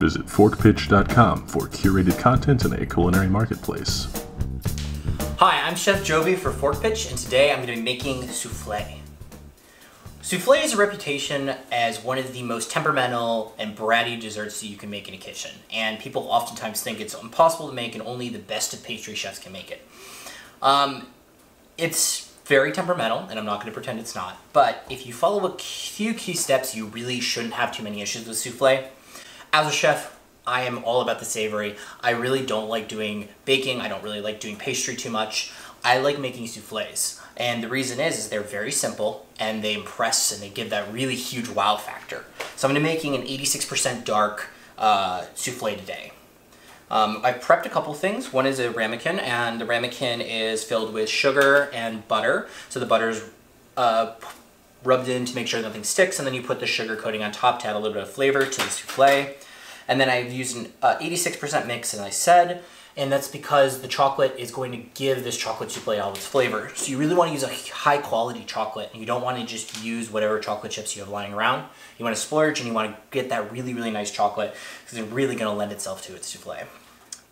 Visit forkpitch.com for curated content in a culinary marketplace. Hi, I'm Chef Joby for Fork Pitch, and today I'm going to be making souffle. Souffle has a reputation as one of the most temperamental and bratty desserts that you can make in a kitchen, and people oftentimes think it's impossible to make and only the best of pastry chefs can make it. It's very temperamental, and I'm not going to pretend it's not, but if you follow a few key steps, you really shouldn't have too many issues with souffle. As a chef, I am all about the savory. I really don't like doing baking. I don't really like doing pastry too much. I like making souffles. And the reason is they're very simple and they impress and they give that really huge wow factor. So I'm going to be making an 86% dark souffle today. I've prepped a couple things. One is a ramekin, and the ramekin is filled with sugar and butter. So the butter's rubbed in to make sure nothing sticks, and then you put the sugar coating on top to add a little bit of flavor to the souffle. And then I've used an 86% mix, as I said, and that's because the chocolate is going to give this chocolate souffle all its flavor. So you really want to use a high quality chocolate, and you don't want to just use whatever chocolate chips you have lying around. You want to splurge and you want to get that really, really nice chocolate because it's really going to lend itself to its souffle.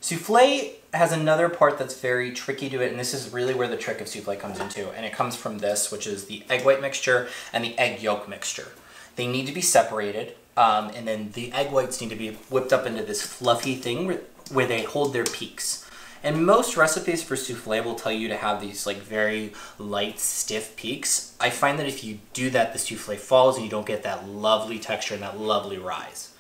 Souffle has another part that's very tricky to it, and this is really where the trick of souffle comes into, and it comes from this, which is the egg white mixture and the egg yolk mixture. They need to be separated, and then the egg whites need to be whipped up into this fluffy thing where they hold their peaks. And most recipes for souffle will tell you to have these like very light, stiff peaks. I find that if you do that, the souffle falls and you don't get that lovely texture and that lovely rise.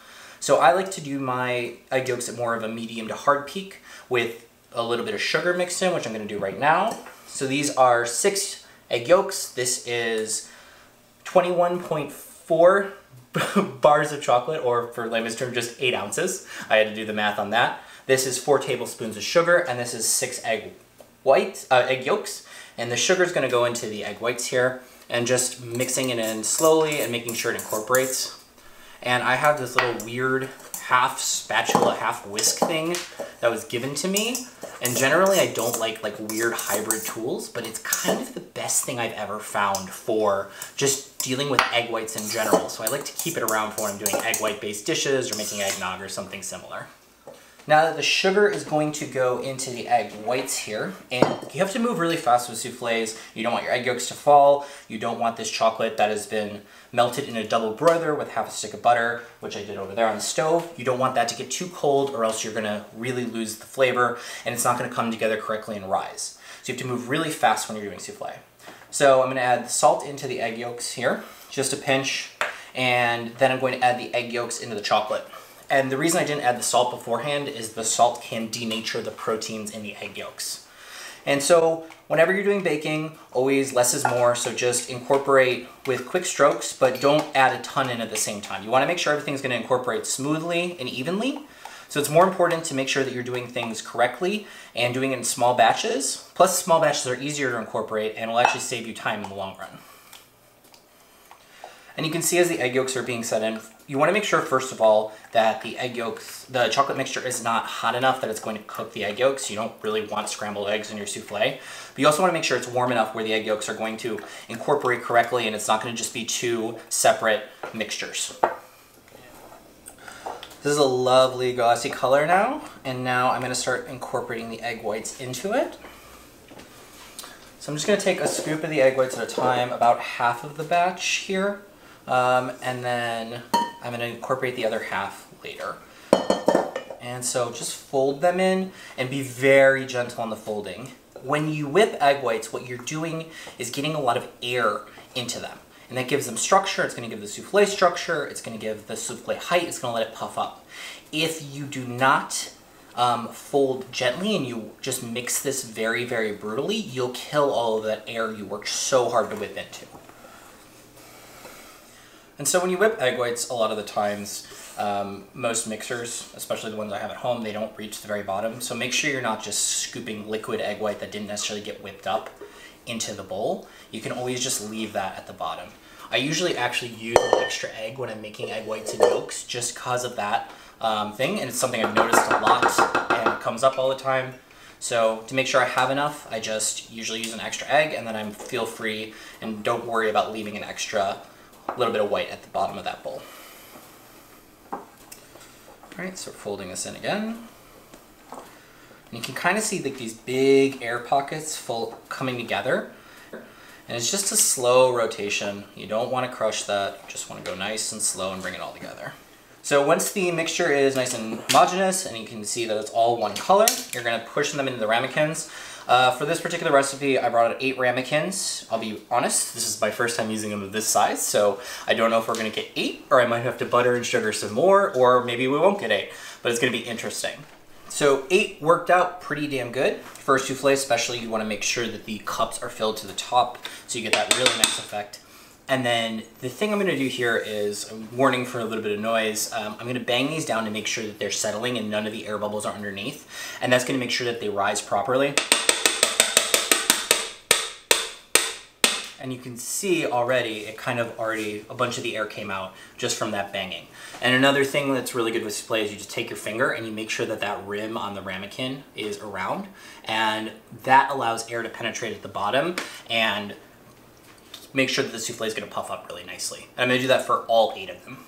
So I like to do my egg yolks at more of a medium to hard peak with a little bit of sugar mixed in, which I'm going to do right now. So these are 6 egg yolks. This is 21.4 bars of chocolate, or for layman's term, just 8 ounces. I had to do the math on that. This is 4 tablespoons of sugar, and this is 6 egg yolks. And the sugar is going to go into the egg whites here, and just mixing it in slowly and making sure it incorporates. And I have this little weird half spatula, half whisk thing that was given to me. And generally I don't like weird hybrid tools, but it's kind of the best thing I've ever found for just dealing with egg whites in general. So I like to keep it around for when I'm doing egg white based dishes or making eggnog or something similar. Now that the sugar is going to go into the egg whites here, and you have to move really fast with souffles. You don't want your egg yolks to fall. You don't want this chocolate that has been melted in a double broiler with half a stick of butter, which I did over there on the stove. You don't want that to get too cold, or else you're gonna really lose the flavor and it's not gonna come together correctly and rise. So you have to move really fast when you're doing souffle. So I'm gonna add salt into the egg yolks here, just a pinch, and then I'm going to add the egg yolks into the chocolate. And the reason I didn't add the salt beforehand is the salt can denature the proteins in the egg yolks. And so whenever you're doing baking, always less is more, so just incorporate with quick strokes, but don't add a ton in at the same time. You want to make sure everything's going to incorporate smoothly and evenly. So it's more important to make sure that you're doing things correctly and doing it in small batches. Plus small batches are easier to incorporate and will actually save you time in the long run. And you can see as the egg yolks are being set in, you want to make sure first of all that the egg yolks, the chocolate mixture is not hot enough that it's going to cook the egg yolks. You don't really want scrambled eggs in your souffle. But you also want to make sure it's warm enough where the egg yolks are going to incorporate correctly and it's not going to just be 2 separate mixtures. This is a lovely glossy color now, and now I'm going to start incorporating the egg whites into it. So I'm just going to take a scoop of the egg whites at a time, about half of the batch here. And then I'm going to incorporate the other half later. And so just fold them in and be very gentle on the folding. When you whip egg whites, what you're doing is getting a lot of air into them. And that gives them structure. It's going to give the souffle structure. It's going to give the souffle height. It's going to let it puff up. If you do not fold gently and you just mix this very, very brutally, you'll kill all of that air you worked so hard to whip into. And so when you whip egg whites, a lot of the times, most mixers, especially the ones I have at home, they don't reach the very bottom. So make sure you're not just scooping liquid egg white that didn't necessarily get whipped up into the bowl. You can always just leave that at the bottom. I usually actually use an extra egg when I'm making egg whites and yolks just because of that thing, and it's something I've noticed a lot and it comes up all the time. So to make sure I have enough, I just usually use an extra egg, and then I feel free and don't worry about leaving an extra little bit of white at the bottom of that bowl. Alright, so folding this in again. And you can kind of see like these big air pockets coming together. And it's just a slow rotation. You don't want to crush that. You just want to go nice and slow and bring it all together. So once the mixture is nice and homogeneous and you can see that it's all one color, you're going to push them into the ramekins. For this particular recipe, I brought out 8 ramekins. I'll be honest, this is my first time using them of this size, so I don't know if we're going to get 8, or I might have to butter and sugar some more, or maybe we won't get 8, but it's going to be interesting. So 8 worked out pretty damn good. For a souffle especially, you want to make sure that the cups are filled to the top so you get that really nice effect. And then the thing I'm going to do here is, a warning for a little bit of noise, I'm going to bang these down to make sure that they're settling and none of the air bubbles are underneath. And that's going to make sure that they rise properly. And you can see already, a bunch of the air came out just from that banging. And another thing that's really good with souffle is you just take your finger and you make sure that that rim on the ramekin is around. And that allows air to penetrate at the bottom and make sure that the souffle is going to puff up really nicely. And I'm going to do that for all 8 of them.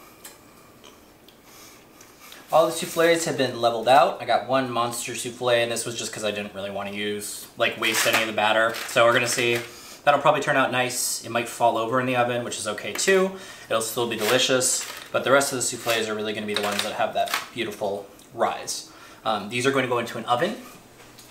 All the souffles have been leveled out. I got one monster souffle, and this was just because I didn't really want to waste any of the batter. So we're going to see. That'll probably turn out nice. It might fall over in the oven, which is okay too. It'll still be delicious, but the rest of the souffles are really going to be the ones that have that beautiful rise. These are going to go into an oven.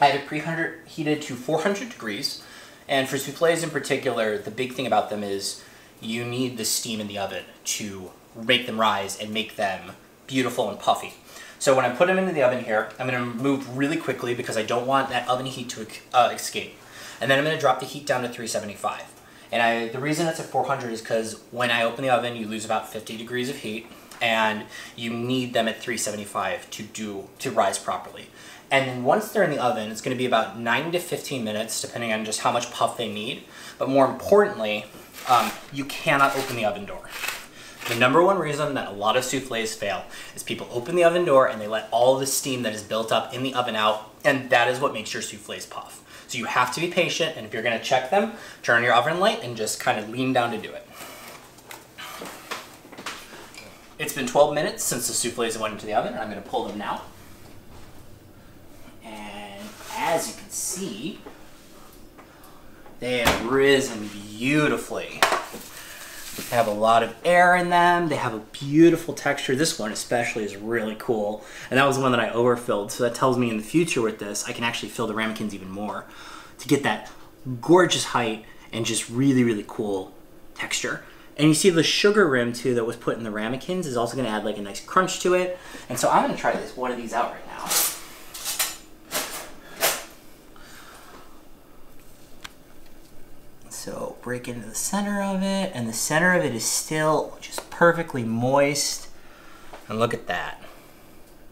I have it preheated to 400 degrees. And for souffles in particular, the big thing about them is you need the steam in the oven to make them rise and make them beautiful and puffy. So when I put them into the oven here, I'm going to move really quickly because I don't want that oven heat to escape. And then I'm going to drop the heat down to 375. And the reason it's at 400 is because when I open the oven, you lose about 50 degrees of heat, and you need them at 375 to rise properly. And then once they're in the oven, it's going to be about 9 to 15 minutes, depending on just how much puff they need. But more importantly, you cannot open the oven door. The #1 reason that a lot of souffles fail is people open the oven door and they let all the steam that is built up in the oven out, and that is what makes your souffles puff. So you have to be patient, and if you're going to check them, turn your oven light and just kind of lean down to do it. It's been 12 minutes since the souffles went into the oven, and I'm going to pull them now. And as you can see, they have risen beautifully. They have a lot of air in them. They have a beautiful texture. This one especially is really cool. And that was the one that I overfilled. So that tells me in the future with this, I can actually fill the ramekins even more to get that gorgeous height and just really, really cool texture. And you see the sugar rim too that was put in the ramekins is also going to add like a nice crunch to it. And so I'm going to try one of these out right now. So break into the center of it, and the center of it is still just perfectly moist. And look at that.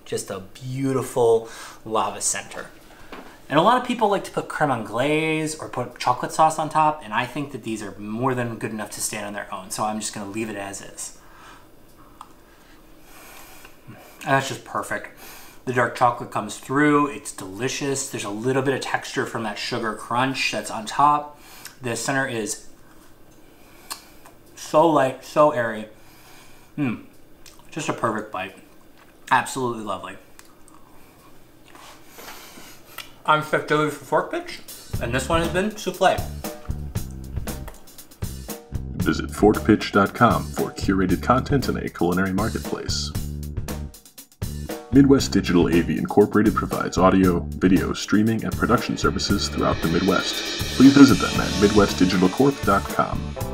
Just a beautiful lava center. And a lot of people like to put creme anglaise or put chocolate sauce on top, and I think that these are more than good enough to stand on their own, so I'm just going to leave it as is. And that's just perfect. The dark chocolate comes through, it's delicious. There's a little bit of texture from that sugar crunch that's on top. The center is so light, so airy. Just a perfect bite. Absolutely lovely. I'm Chef Joey for Fork Pitch, and this one has been Souffle. Visit forkpitch.com for curated content in a culinary marketplace. Midwest Digital AV Incorporated provides audio, video, streaming, and production services throughout the Midwest. Please visit them at midwestdigitalcorp.com.